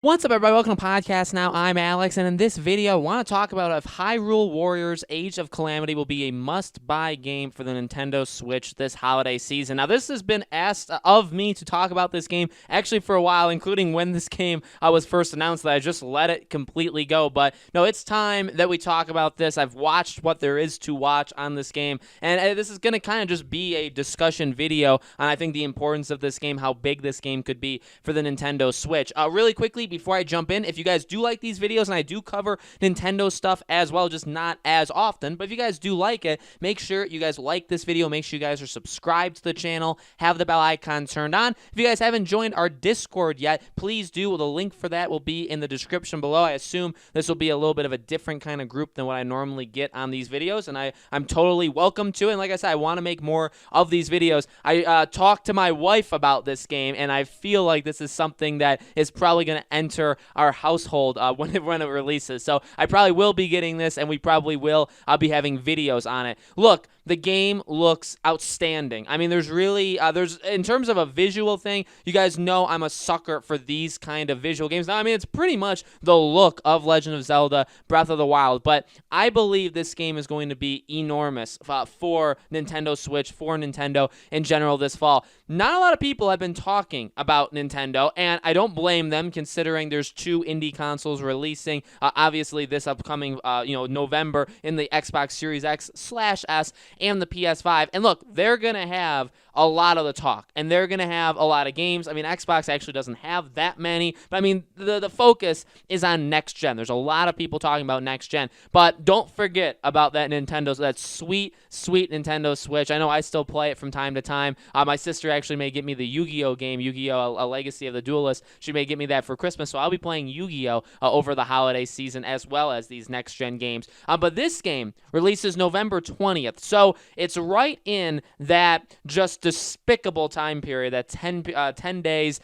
What's up, everybody? Welcome to Podcast Now. I'm Alex, and in this video, I want to talk about if Hyrule Warriors Age of Calamity will be a must-buy game for the Nintendo Switch this holiday season. Now, this has been asked of me to talk about this game actually for a while, including when this game was first announced, that I just let it completely go. But no, it's time that we talk about this. I've watched what there is to watch on this game, and this is going to kind of just be a discussion video on, I think, the importance of this game, how big this game could be for the Nintendo Switch. Really quickly, before I jump in, if you guys do like these videos, and I do cover Nintendo stuff as well, just not as often, but if you guys do like it, make sure you guys like this video, make sure you guys are subscribed to the channel, have the bell icon turned on. If you guys haven't joined our Discord yet, please do. The link for that will be in the description below. I assume this will be a little bit of a different kind of group than what I normally get on these videos, and I'm totally welcome to it. And like I said, I want to make more of these videos. I talked to my wife about this game, and I feel like this is something that is probably going to enter our household when it releases. So I probably will be getting this, and we probably will be having videos on it. Look, the game looks outstanding. I mean, there's really, in terms of a visual thing, you guys know I'm a sucker for these kind of visual games. Now, I mean, it's pretty much the look of Legend of Zelda Breath of the Wild, but I believe this game is going to be enormous for Nintendo Switch, for Nintendo in general this fall. Not a lot of people have been talking about Nintendo, and I don't blame them considering there's two indie consoles releasing, obviously this upcoming, November in the Xbox Series X/S and the PS5. And look, they're going to have a lot of the talk, and they're going to have a lot of games. I mean, Xbox actually doesn't have that many, but I mean, the focus is on next gen. There's a lot of people talking about next gen, but don't forget about that Nintendo, that sweet Nintendo Switch. I know I still play it from time to time. My sister actually may get me the Yu-Gi-Oh game, Yu-Gi-Oh! A Legacy of the Duelist. She may get me that for Christmas, so I'll be playing Yu-Gi-Oh! Over the holiday season as well as these next gen games. But this game releases November 20th, so it's right in that just despicable time period, that 10 days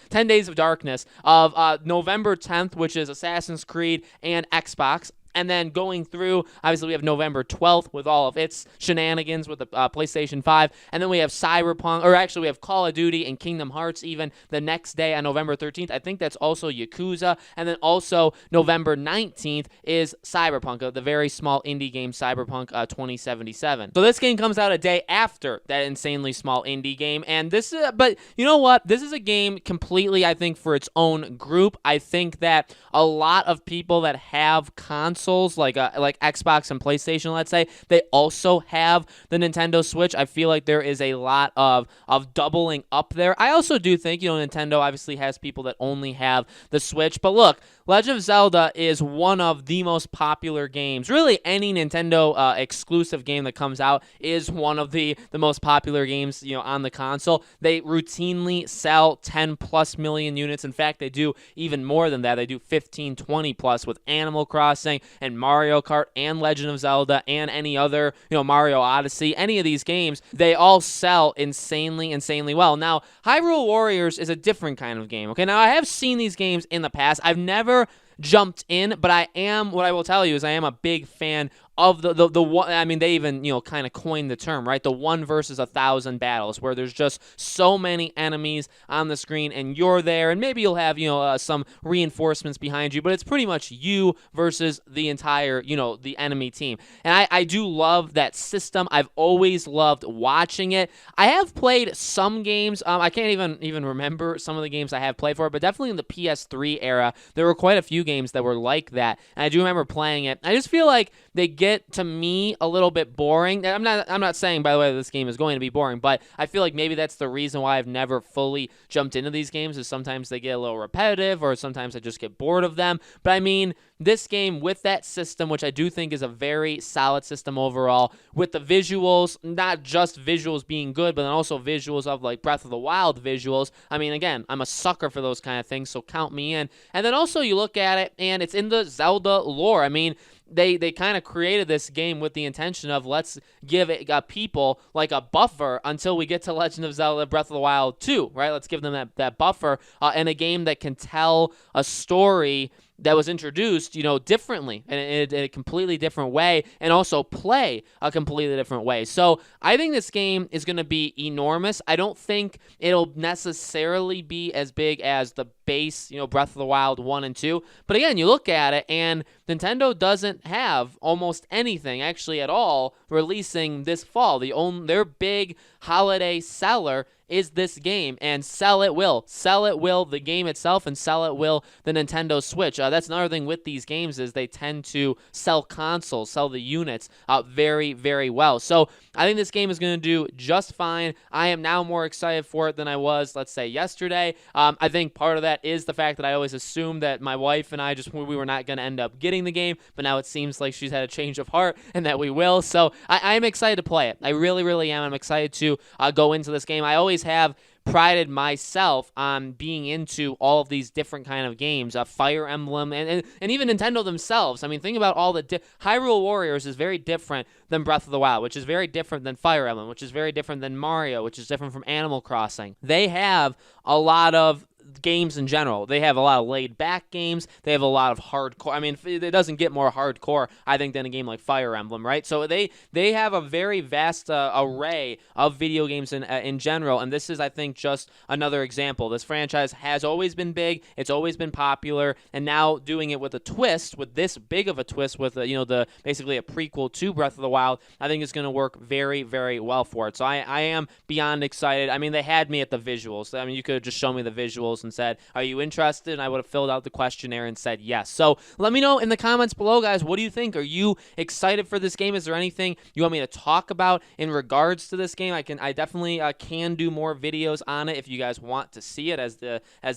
of darkness of November 10th, which is Assassin's Creed and Xbox. And then going through, obviously, we have November 12th with all of its shenanigans with the PlayStation 5. And then we have Cyberpunk, or actually we have Call of Duty and Kingdom Hearts even the next day on November 13th. I think that's also Yakuza. And then also November 19th is Cyberpunk, the very small indie game Cyberpunk 2077. So this game comes out a day after that insanely small indie game. And this is, but you know what? This is a game completely, I think, for its own group. I think that a lot of people that have consoles, like Xbox and PlayStation, let's say, they also have the Nintendo Switch. I feel like there is a lot of doubling up there. I also do think, Nintendo obviously has people that only have the Switch. But look, Legend of Zelda is one of the most popular games. Really, any Nintendo exclusive game that comes out is one of the most popular games, on the console. They routinely sell 10 plus million units. In fact, they do even more than that. They do 15, 20 plus with Animal Crossing and Mario Kart and Legend of Zelda and any other, Mario Odyssey, any of these games, they all sell insanely well. Now, Hyrule Warriors is a different kind of game, okay? Now, I have seen these games in the past. I've never jumped in, but what I will tell you is I am a big fan of the one. I mean, they even, kind of coined the term, right? The 1 versus 1,000 battles, where there's just so many enemies on the screen and you're there, and maybe you'll have, some reinforcements behind you, but it's pretty much you versus the entire, the enemy team. And I do love that system. I've always loved watching it. I have played some games. I can't even remember some of the games I have played for it, but definitely in the PS3 era, there were quite a few games that were like that, and I do remember playing it. I just feel like they get, to me, a little bit boring. I'm not saying, by the way, that this game is going to be boring, but I feel like maybe that's the reason why I've never fully jumped into these games, is sometimes they get a little repetitive, or sometimes I just get bored of them. But I mean, this game with that system, which I do think is a very solid system overall, with the visuals, not just visuals being good, but then also visuals of like Breath of the Wild visuals. I mean, again, I'm a sucker for those kind of things, so count me in. And then also you look at it, and it's in the Zelda lore. I mean, they kind of created this game with the intention of, let's give people like a buffer until we get to Legend of Zelda Breath of the Wild 2, right? Let's give them that buffer, and a game that can tell a story that was introduced, differently and in a completely different way, and also play a completely different way. So I think this game is going to be enormous. I don't think it'll necessarily be as big as the base, Breath of the Wild 1 and 2. But again, you look at it, and Nintendo doesn't have almost anything actually at all releasing this fall. Their big holiday seller is this game, and sell it will. Sell it will the game itself, and sell it will the Nintendo Switch. That's another thing with these games is they tend to sell consoles, sell the units very, very well. So I think this game is going to do just fine. I am now more excited for it than I was, let's say, yesterday. I think part of that is the fact that I always assumed that my wife and I we were not going to end up getting the game, but now it seems like she's had a change of heart and that we will. So I'm excited to play it. I really, really am. I'm excited to go into this game. I always have prided myself on being into all of these different kind of games, Fire Emblem, and even Nintendo themselves. I mean, think about all the Hyrule Warriors is very different than Breath of the Wild, which is very different than Fire Emblem, which is very different than Mario, which is different from Animal Crossing. They have a lot of games in general. They have a lot of laid-back games. They have a lot of hardcore. I mean, it doesn't get more hardcore, I think, than a game like Fire Emblem, right? So they have a very vast array of video games in general, and this is, I think, just another example. This franchise has always been big. It's always been popular, and now doing it with a twist, with this big of a twist, with the basically a prequel to Breath of the Wild, I think it's going to work very, very well for it. So I am beyond excited. I mean, they had me at the visuals. I mean, you could have just shown me the visuals and said, are you interested? And I would have filled out the questionnaire and said yes. So let me know in the comments below, guys, what do you think? Are you excited for this game? Is there anything you want me to talk about in regards to this game? I definitely can do more videos on it if you guys want to see it as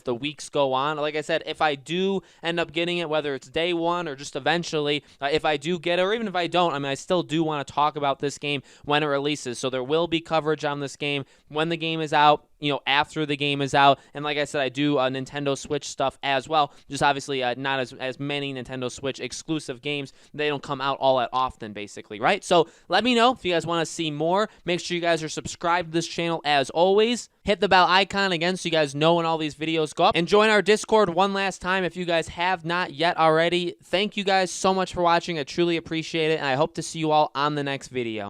the weeks go on. Like I said, if I do end up getting it, whether it's day one or just eventually, if I do get it, or even if I don't, I mean, I still do want to talk about this game when it releases. So there will be coverage on this game when the game is out, after the game is out. And like I said, I do Nintendo Switch stuff as well. Just obviously not as many Nintendo Switch exclusive games. They don't come out all that often, basically, right? So let me know if you guys want to see more. Make sure you guys are subscribed to this channel as always. Hit the bell icon again so you guys know when all these videos go up. And join our Discord one last time if you guys have not yet already. Thank you guys so much for watching. I truly appreciate it, and I hope to see you all on the next video.